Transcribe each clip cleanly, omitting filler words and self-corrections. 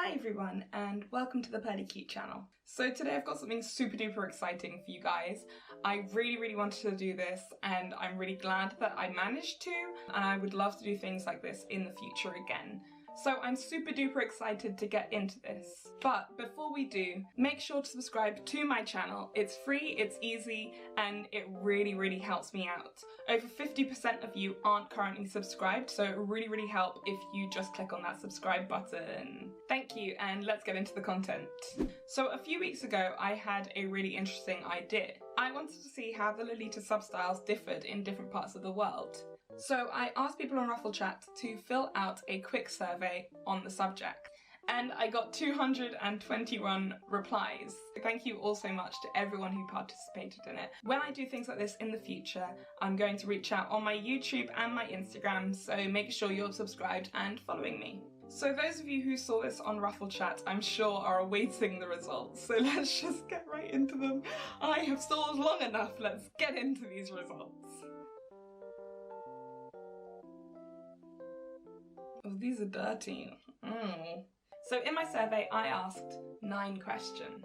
Hi everyone and welcome to the Pearlie Cute channel. So today I've got something super duper exciting for you guys. I really wanted to do this and I'm really glad that I managed to, and I would love to do things like this in the future again. So I'm super duper excited to get into this. But before we do, make sure to subscribe to my channel. It's free, it's easy, and it really helps me out. Over 50% of you aren't currently subscribed, so it would really help if you just click on that subscribe button. Thank you, and let's get into the content. So a few weeks ago, I had a really interesting idea. I wanted to see how the Lolita substyles differed in different parts of the world. So I asked people on Ruffle Chat to fill out a quick survey on the subject, and I got 221 replies. Thank you all so much to everyone who participated in it. When I do things like this in the future, I'm going to reach out on my YouTube and my Instagram, so make sure you're subscribed and following me. So those of you who saw this on Ruffle Chat, I'm sure are awaiting the results, so let's just get right into them. I have stalled long enough, let's get into these results. Oh, these are dirty. So in my survey, I asked 9 questions.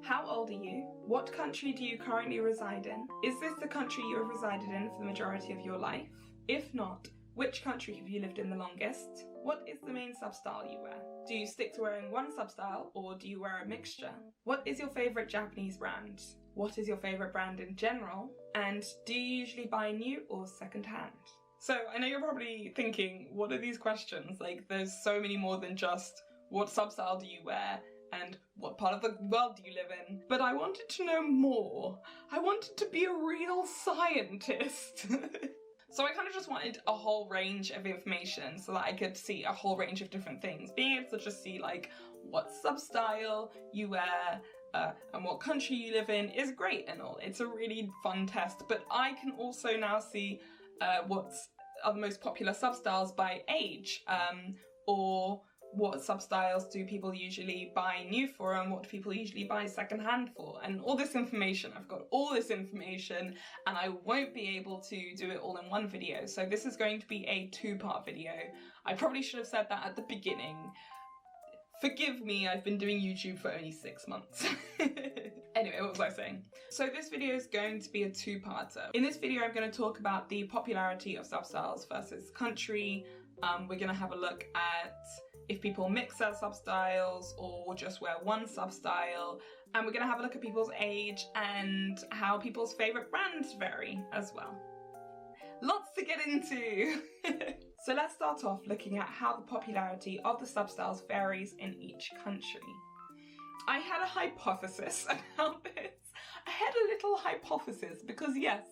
How old are you? What country do you currently reside in? Is this the country you have resided in for the majority of your life? If not, which country have you lived in the longest? What is the main substyle you wear? Do you stick to wearing one substyle or do you wear a mixture? What is your favourite Japanese brand? What is your favourite brand in general? And do you usually buy new or second hand? So I know you're probably thinking, what are these questions? Like, there's so many more than just what substyle do you wear and what part of the world do you live in? But I wanted to know more. I wanted to be a real scientist. So I kind of just wanted a whole range of information so that I could see a whole range of different things. Being able to just see like what substyle you wear, and what country you live in is great and all. It's a really fun test, but I can also now see what are the most popular substyles by age, or what substyles do people usually buy new for and what do people usually buy secondhand for, and all this information. I've got all this information and I won't be able to do it all in one video, so this is going to be a 2-part video. I probably should have said that at the beginning. Forgive me, I've been doing YouTube for only 6 months. Anyway, what was I saying? So this video is going to be a 2-parter. In this video, I'm going to talk about the popularity of substyles versus country. We're going to have a look at if people mix their substyles or just wear one substyle. And we're going to have a look at people's age and how people's favourite brands vary as well. Lots to get into! So let's start off looking at how the popularity of the substyles varies in each country. I had a hypothesis about this. I had a little hypothesis because yes,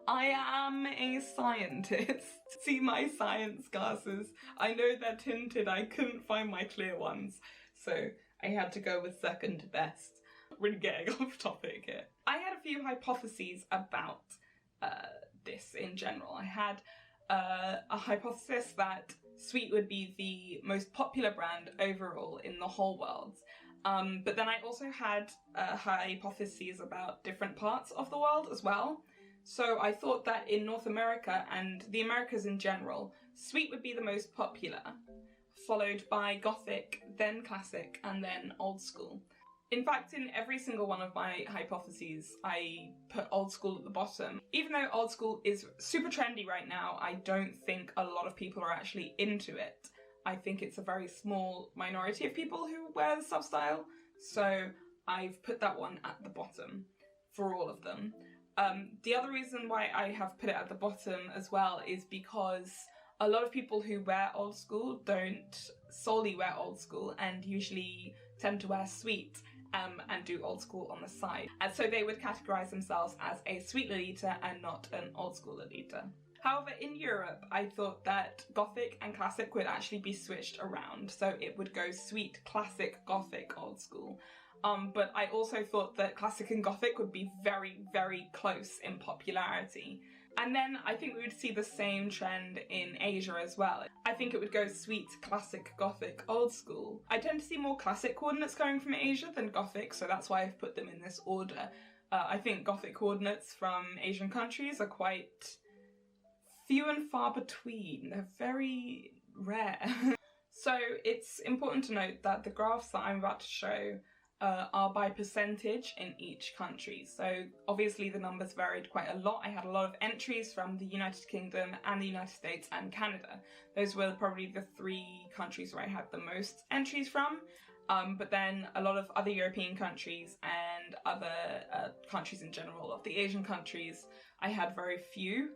I am a scientist. See my science glasses? I know they're tinted, I couldn't find my clear ones, so I had to go with second best. Really getting off topic here. I had a few hypotheses about this in general. I had a hypothesis that Sweet would be the most popular brand overall in the whole world. But then I also had hypotheses about different parts of the world as well. So I thought that in North America and the Americas in general, Sweet would be the most popular, followed by Gothic, then Classic, and then Old School. In fact, in every single one of my hypotheses, I put Old School at the bottom. Even though Old School is super trendy right now, I don't think a lot of people are actually into it. I think it's a very small minority of people who wear the substyle, so I've put that one at the bottom for all of them. The other reason why I have put it at the bottom as well is because a lot of people who wear Old School don't solely wear Old School and usually tend to wear Sweet and do Old School on the side. And so they would categorise themselves as a Sweet Lolita and not an Old School Lolita. However, in Europe, I thought that Gothic and Classic would actually be switched around, so it would go Sweet, Classic, Gothic, Old School. But I also thought that Classic and Gothic would be very close in popularity. And then I think we would see the same trend in Asia as well. I think it would go Sweet, Classic, Gothic, Old School. I tend to see more Classic coordinates coming from Asia than Gothic, so that's why I've put them in this order. I think Gothic coordinates from Asian countries are quite few and far between. They're very rare. So it's important to note that the graphs that I'm about to show are by percentage in each country. So obviously the numbers varied quite a lot. I had a lot of entries from the United Kingdom and the United States and Canada. Those were probably the 3 countries where I had the most entries from. But then a lot of other European countries and other countries in general, of the Asian countries, I had very few.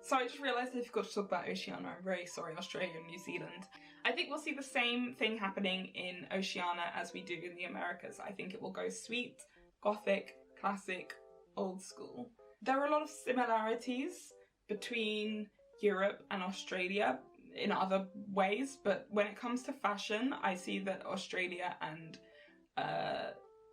So I just realised it's difficult to talk about Oceania. I'm very sorry, Australia and New Zealand. I think we'll see the same thing happening in Oceania as we do in the Americas. I think it will go sweet, gothic, classic, old school. There are a lot of similarities between Europe and Australia in other ways, but when it comes to fashion, I see that Australia and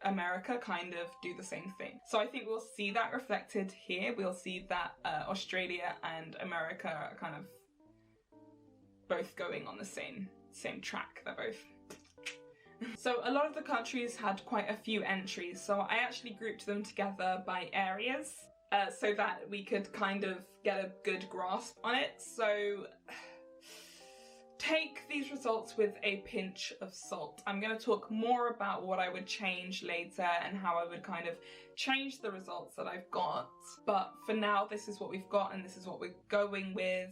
America kind of do the same thing. So I think we'll see that reflected here. We'll see that Australia and America are kind of both going on the same track. They're both. So a lot of the countries had quite a few entries, so I actually grouped them together by areas so that we could kind of get a good grasp on it. So take these results with a pinch of salt. I'm going to talk more about what I would change later and how I would kind of change the results that I've got. But for now, this is what we've got and this is what we're going with.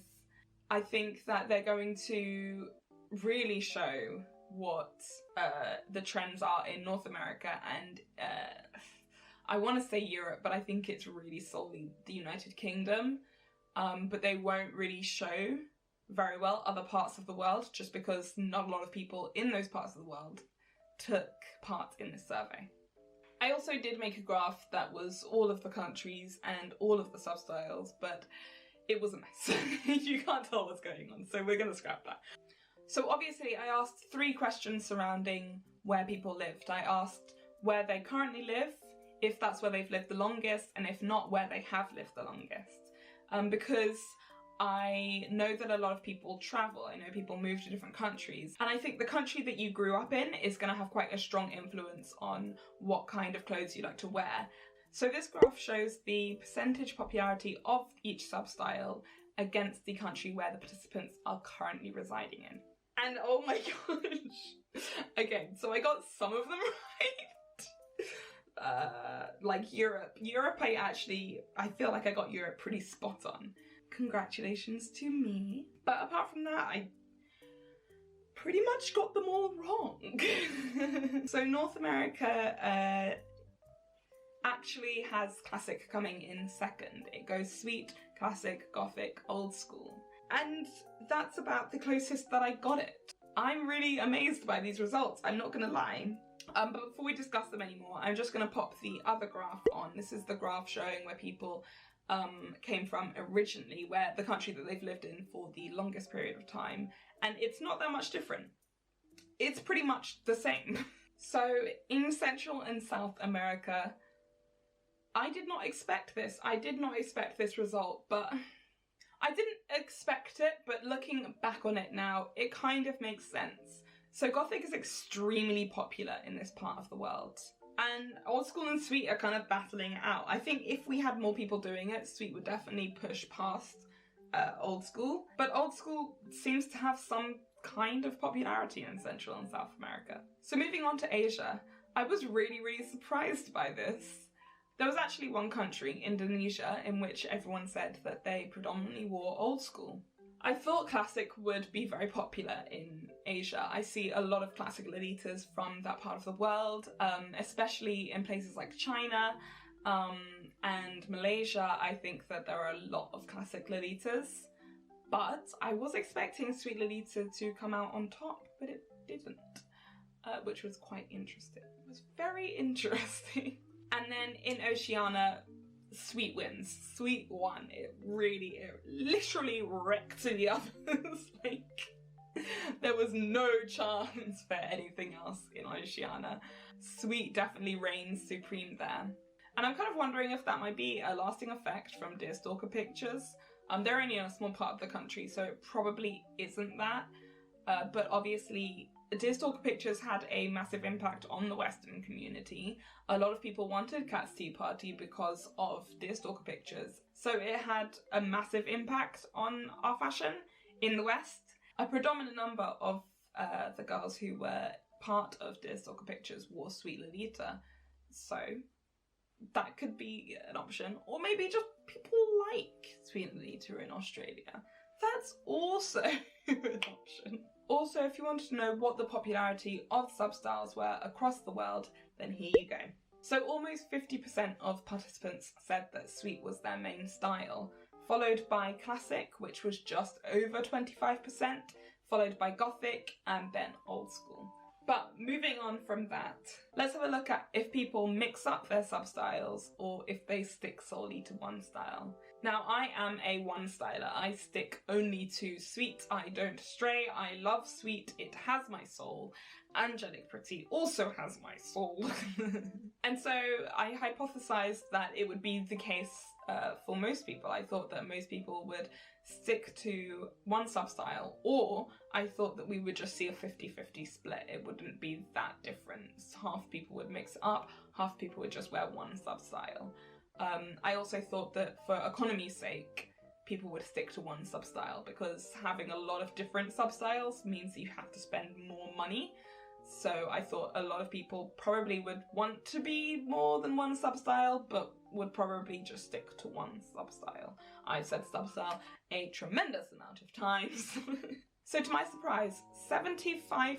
I think that they're going to really show what the trends are in North America and I want to say Europe, but I think it's really solely the United Kingdom. But they won't really show very well other parts of the world just because not a lot of people in those parts of the world took part in this survey. I also did make a graph that was all of the countries and all of the substyles, but it was a mess. You can't tell what's going on, so we're going to scrap that. So obviously I asked 3 questions surrounding where people lived. I asked where they currently live, if that's where they've lived the longest, and if not, where they have lived the longest. Because I know that a lot of people travel, I know people move to different countries, and I think the country that you grew up in is going to have quite a strong influence on what kind of clothes you like to wear. So this graph shows the percentage popularity of each substyle against the country where the participants are currently residing in. And oh my gosh! Okay, so I got some of them right. Like Europe. I feel like I got Europe pretty spot on. Congratulations to me. But apart from that, I pretty much got them all wrong. So North America actually has classic coming in second. It goes sweet, classic, gothic, old school. And that's about the closest that I got it. I'm really amazed by these results, I'm not gonna lie. But before we discuss them anymore, I'm just gonna pop the other graph on. This is the graph showing where people came from originally, where the country that they've lived in for the longest period of time. And it's not that much different. It's pretty much the same. So in Central and South America, I did not expect this. I did not expect this result, but I didn't expect it, but looking back on it now, it kind of makes sense. So Gothic is extremely popular in this part of the world. And old school and sweet are kind of battling it out. I think if we had more people doing it, sweet would definitely push past old school. But old school seems to have some kind of popularity in Central and South America. So moving on to Asia, I was really, really surprised by this. There was actually one country, Indonesia, in which everyone said that they predominantly wore old school. I thought classic would be very popular in Asia. I see a lot of classic lolitas from that part of the world, especially in places like China and Malaysia. I think that there are a lot of classic lolitas, but I was expecting Sweet Lolita to come out on top, but it didn't, which was quite interesting. It was very interesting. And then in Oceania, Sweet wins. Sweet won. It literally wrecked the others. Like, there was no chance for anything else in Oceania. Sweet definitely reigns supreme there. And I'm kind of wondering if that might be a lasting effect from Deerstalker Pictures. They're only in a small part of the country, so it probably isn't that. But obviously, Deerstalker Pictures had a massive impact on the Western community. A lot of people wanted Cat's Tea Party because of Deerstalker Pictures. So it had a massive impact on our fashion in the West. A predominant number of the girls who were part of Dear Stalker Pictures wore Sweet Lolita. So that could be an option. Or maybe just people like Sweet Lolita in Australia. That's also an option. Also, if you want to know what the popularity of substyles were across the world, then here you go. So almost 50% of participants said that sweet was their main style, followed by classic, which was just over 25%, followed by gothic, and then old school. But moving on from that, let's have a look at if people mix up their substyles or if they stick solely to one style. Now, I am a one-styler. I stick only to sweet. I don't stray. I love sweet. It has my soul. Angelic Pretty also has my soul. And so I hypothesized that it would be the case for most people. I thought that most people would stick to one substyle, or I thought that we would just see a 50-50 split. It wouldn't be that different. Half people would mix it up, half people would just wear one substyle. I also thought that for economy's sake, people would stick to one substyle because having a lot of different substyles means you have to spend more money. So I thought a lot of people probably would want to be more than one substyle, but would probably just stick to one substyle. I said substyle a tremendous amount of times. So to my surprise, 75%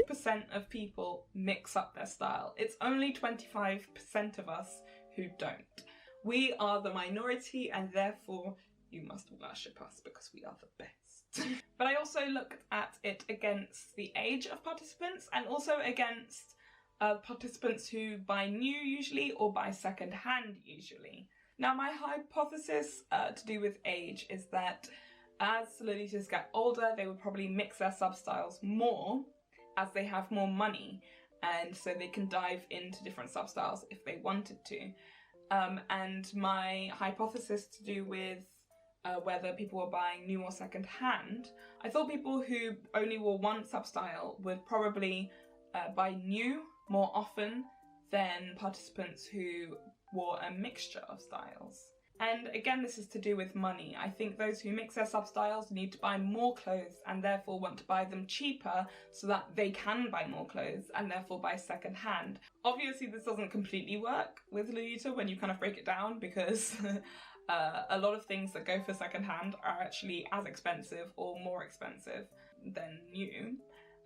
of people mix up their style. It's only 25% of us who don't. We are the minority, and therefore you must worship us because we are the best. But I also looked at it against the age of participants and also against participants who buy new usually or buy second hand usually. Now my hypothesis to do with age is that as Lolitas get older, they would probably mix their substyles more as they have more money, and so they can dive into different substyles if they wanted to. And my hypothesis to do with whether people were buying new or second hand, I thought people who only wore one substyle would probably buy new more often than participants who wore a mixture of styles. And again, this is to do with money. I think those who mix their substyles need to buy more clothes and therefore want to buy them cheaper so that they can buy more clothes and therefore buy second hand. Obviously, this doesn't completely work with Lolita when you kind of break it down because a lot of things that go for second hand are actually as expensive or more expensive than new.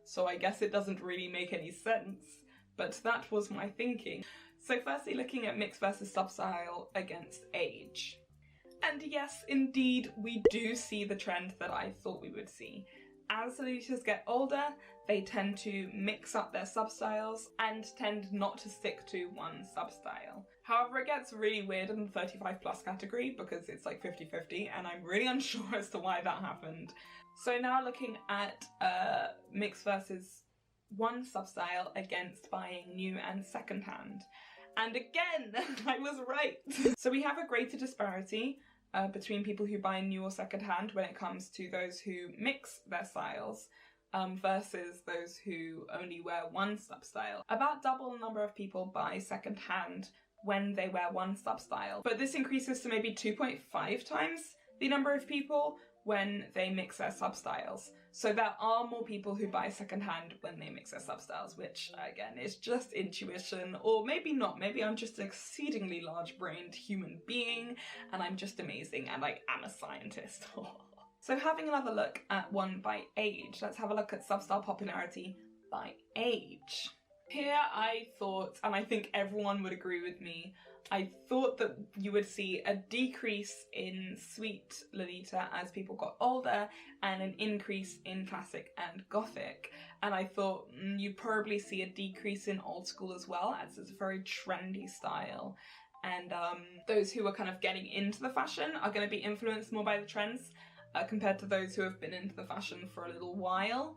So I guess it doesn't really make any sense, but that was my thinking. So firstly, looking at mix versus substyle against age. And yes, indeed, we do see the trend that I thought we would see. As Lolitas get older, they tend to mix up their substyles and tend not to stick to one substyle. However, it gets really weird in the 35 plus category because it's like 50-50 and I'm really unsure as to why that happened. So now looking at mix versus one substyle against buying new and second hand. And again, I was right. So we have a greater disparity between people who buy new or second hand when it comes to those who mix their styles versus those who only wear one substyle. About double the number of people buy second hand when they wear one substyle, but this increases to maybe 2.5 times the number of people when they mix their substyles. So there are more people who buy secondhand when they mix their substyles, which again is just intuition, or maybe not. Maybe I'm just an exceedingly large-brained human being and I'm just amazing and I am a scientist. So having another look at one by age, let's have a look at substyle popularity by age. Here I thought, and I think everyone would agree with me, I thought that you would see a decrease in Sweet Lolita as people got older and an increase in Classic and Gothic. And I thought you'd probably see a decrease in Old School as well, as it's a very trendy style. And those who are kind of getting into the fashion are going to be influenced more by the trends compared to those who have been into the fashion for a little while.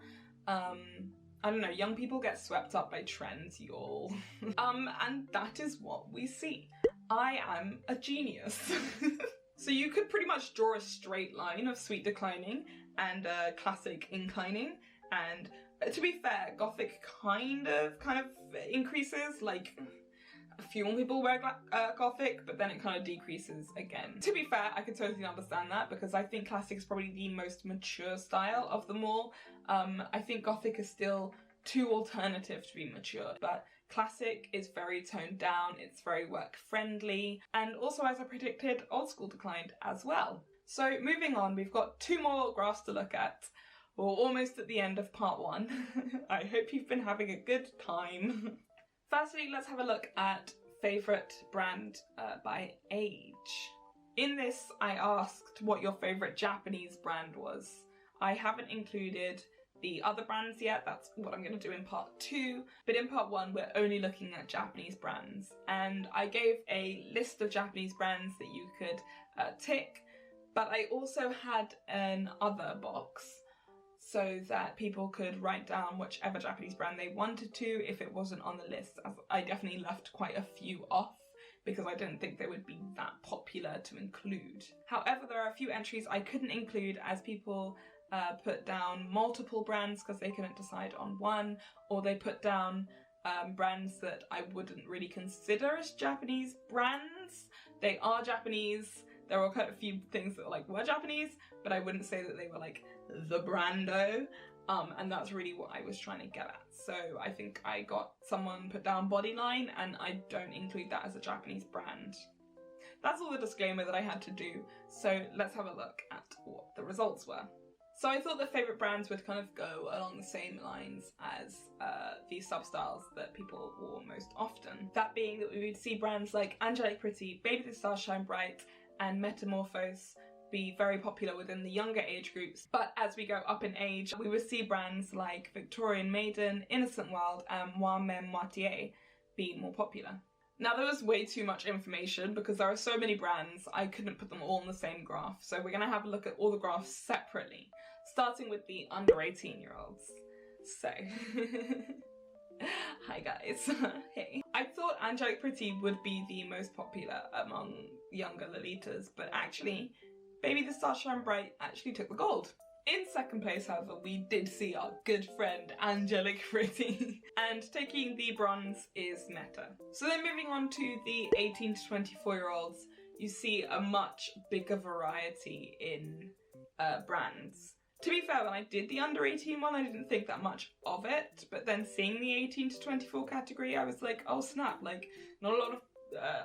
I don't know, young people get swept up by trends, y'all. And that is what we see. I am a genius. So you could pretty much draw a straight line of Sweet declining and Classic inclining. And to be fair, Gothic kind of increases, like a few more people wear Gothic, but then it kind of decreases again. To be fair, I could totally understand that because I think Classic is probably the most mature style of them all. I think Gothic is still too alternative to be mature, but classic is very toned down, it's very work friendly, and also, as I predicted, old school declined as well. So moving on, we've got 2 more graphs to look at. We're almost at the end of part 1. I hope you've been having a good time. Firstly, let's have a look at favourite brand by age. In this, I asked what your favourite Japanese brand was. I haven't included the other brands yet, that's what I'm going to do in part 2, but in part 1 we're only looking at Japanese brands, and I gave a list of Japanese brands that you could tick, but I also had an other box so that people could write down whichever Japanese brand they wanted to if it wasn't on the list, as I definitely left quite a few off because I didn't think they would be that popular to include. However, there are a few entries I couldn't include as people put down multiple brands because they couldn't decide on one, or they put down brands that I wouldn't really consider as Japanese brands. They are Japanese. There were quite a few things that were Japanese, but I wouldn't say that they were like the brando. And that's really what I was trying to get at. So I think I got someone put down Bodyline, and I don't include that as a Japanese brand. That's all the disclaimer that I had to do. So let's have a look at what the results were. So I thought the favourite brands would kind of go along the same lines as the substyles that people wore most often. That being that we would see brands like Angelic Pretty, Baby the Stars Shine Bright, and Metamorphose be very popular within the younger age groups, but as we go up in age, we would see brands like Victorian Maiden, Innocent World, and Moi Même Moitié be more popular. Now there was way too much information because there are so many brands, I couldn't put them all in the same graph, so we're going to have a look at all the graphs separately, starting with the under 18-year-olds. So, hi guys, hey. I thought Angelic Pretty would be the most popular among younger Lolitas, but actually, Baby the Stars Shine Bright actually took the gold. In second place, however, we did see our good friend Angelic Pretty, and taking the bronze is Meta. So then moving on to the 18 to 24-year-olds, you see a much bigger variety in brands. To be fair, when I did the under 18 one, I didn't think that much of it, but then seeing the 18 to 24 category, I was like, oh snap, not a lot of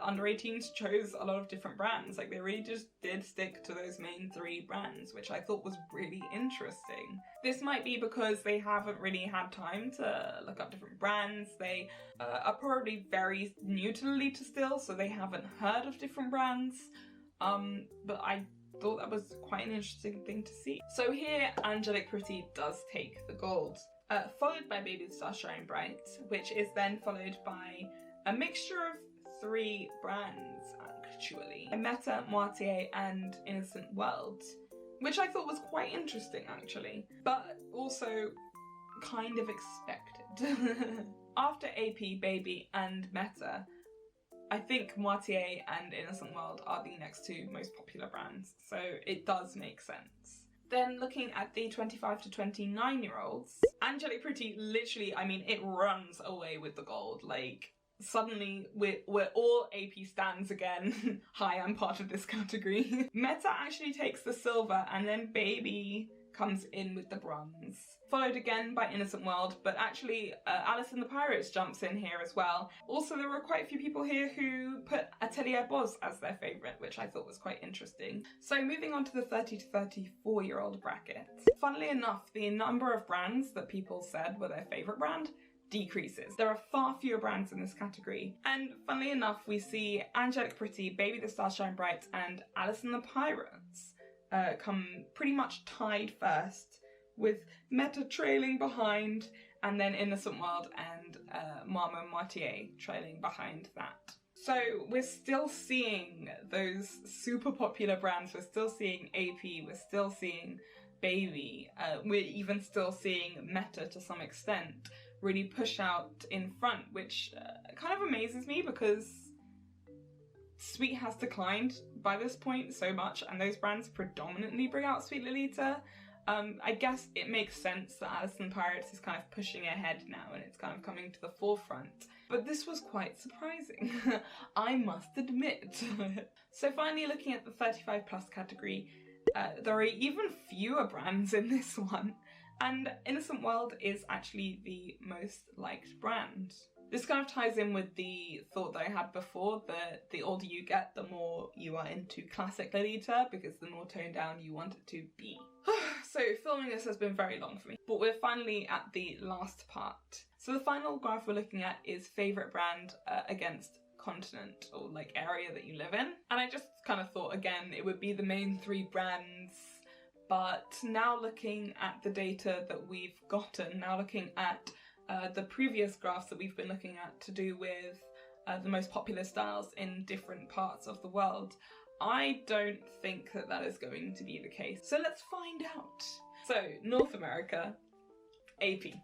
under 18s chose a lot of different brands. They really just did stick to those main 3 brands, which I thought was really interesting. This might be because they haven't really had time to look up different brands. They are probably very new to Lolita still, so they haven't heard of different brands. But I thought that was quite an interesting thing to see. So here, Angelic Pretty does take the gold, followed by Baby the Stars Shine Bright, which is then followed by a mixture of 3 brands, actually. Meta, Moitié, and Innocent World, which I thought was quite interesting, actually, but also kind of expected. After AP, Baby, and Meta, I think Moitié and Innocent World are the next 2 most popular brands, so it does make sense. Then looking at the 25 to 29-year-olds, Angelic Pretty literally, it runs away with the gold. Suddenly we're all AP stans again. Hi, I'm part of this category. Meta actually takes the silver, and then Baby comes in with the bronze. Followed again by Innocent World, but actually Alice and the Pirates jumps in here as well. Also, there were quite a few people here who put Atelier Boz as their favourite, which I thought was quite interesting. So moving on to the 30 to 34-year-old bracket. Funnily enough, the number of brands that people said were their favourite brand decreases. There are far fewer brands in this category, and funnily enough we see Angelic Pretty, Baby the Stars Shine Bright, and Alice and the Pirates come pretty much tied first, with Meta trailing behind, and then Innocent World and Moi Même Moitié trailing behind that. So we're still seeing those super popular brands, we're still seeing AP, we're still seeing Baby, we're even still seeing Meta to some extent really push out in front, which kind of amazes me because Sweet has declined by this point so much, and those brands predominantly bring out Sweet Lolita. I guess it makes sense that Alice and Pirates is kind of pushing ahead now and it's kind of coming to the forefront. But this was quite surprising, I must admit. So finally, looking at the 35 plus category, there are even fewer brands in this one. And Innocent World is actually the most liked brand. This kind of ties in with the thought that I had before, that the older you get, the more you are into classic Lolita, because the more toned down you want it to be. So filming this has been very long for me, but we're finally at the last part. So the final graph we're looking at is favourite brand against continent, or like area that you live in. And I just kind of thought, again, it would be the main 3 brands. But now looking at the data that we've gotten, now looking at the previous graphs that we've been looking at to do with the most popular styles in different parts of the world, I don't think that that is going to be the case. So let's find out. So North America, AP.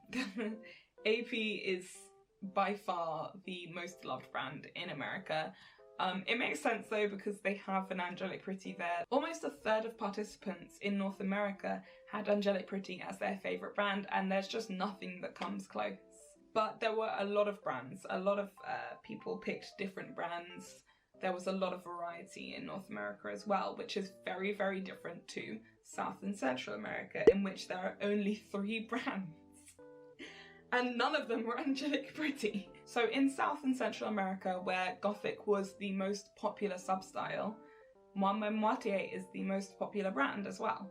AP is by far the most loved brand in America. It makes sense though, because they have an Angelic Pretty there. Almost a third of participants in North America had Angelic Pretty as their favourite brand, and there's just nothing that comes close. But there were a lot of brands, a lot of people picked different brands. There was a lot of variety in North America as well, which is very, very different to South and Central America, in which there are only 3 brands. And none of them were Angelic Pretty. So in South and Central America, where Gothic was the most popular substyle, Moitié is the most popular brand as well.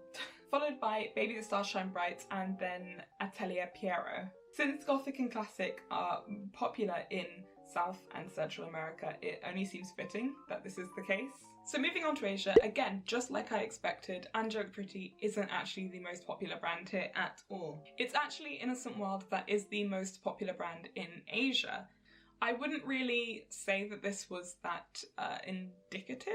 Followed by Baby the Stars Shine Bright and then Atelier Pierrot. Since Gothic and Classic are popular in South and Central America, it only seems fitting that this is the case. So moving on to Asia, again, just like I expected, Angelic Pretty isn't actually the most popular brand here at all. It's actually Innocent World that is the most popular brand in Asia. I wouldn't really say that this was that indicative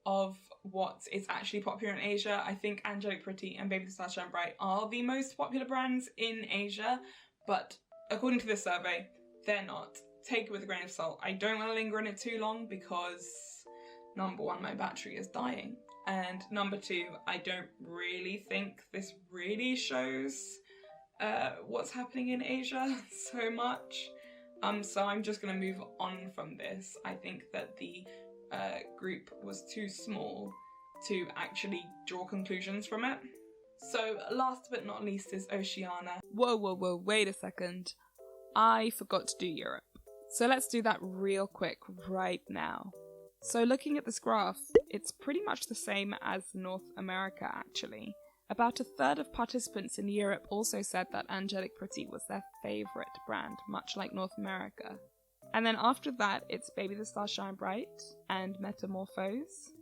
of what is actually popular in Asia. I think Angelic Pretty and Baby the Stars Shine Bright are the most popular brands in Asia, but according to this survey, they're not. Take it with a grain of salt. I don't want to linger on it too long because number 1, my battery is dying, and number 2, I don't really think this really shows what's happening in Asia so much. So I'm just going to move on from this. I think that the group was too small to actually draw conclusions from it. So last but not least is Oceania. Whoa, wait a second. I forgot to do Europe. So let's do that real quick right now. So looking at this graph, it's pretty much the same as North America actually. About a third of participants in Europe also said that Angelic Pretty was their favourite brand, much like North America. And then after that, it's Baby the Stars Shine Bright and Metamorphose.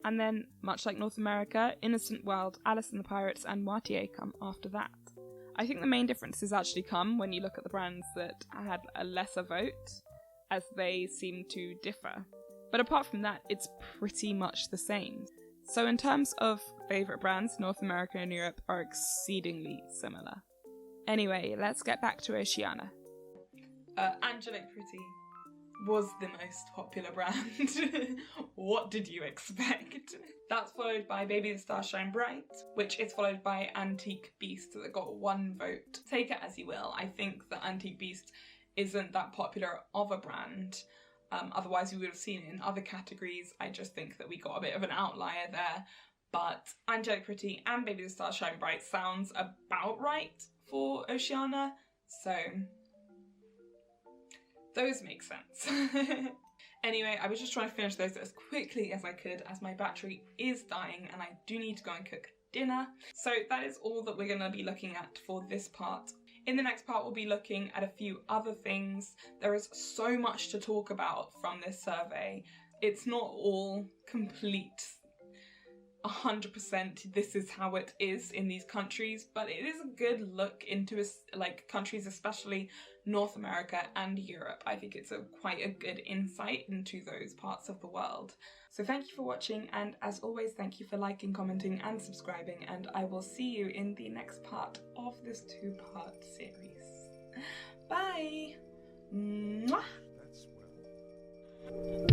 And then, much like North America, Innocent World, Alice and the Pirates and Moitié come after that. I think the main differences actually come when you look at the brands that had a lesser vote, as they seem to differ. But apart from that, it's pretty much the same. So in terms of favourite brands, North America and Europe are exceedingly similar. Anyway, let's get back to Oceania. Angelic Pretty was the most popular brand. What did you expect? That's followed by Baby the Stars Shine Bright, which is followed by Antique Beast that got 1 vote. Take it as you will. I think that Antique Beast isn't that popular of a brand. Otherwise we would have seen it in other categories. I just think that we got a bit of an outlier there. But Angelic Pretty and Baby the Stars Shine Bright sounds about right for Oceania. So those make sense. Anyway, I was just trying to finish those as quickly as I could as my battery is dying and I do need to go and cook dinner. So that is all that we're going to be looking at for this part. In the next part, we'll be looking at a few other things. There is so much to talk about from this survey. It's not all complete 100% this is how it is in these countries, but it is a good look into countries, especially North America and Europe. I think it's quite a good insight into those parts of the world. So thank you for watching, and as always, thank you for liking, commenting and subscribing, and I will see you in the next part of this 2-part series. Bye! Mwah! That's well.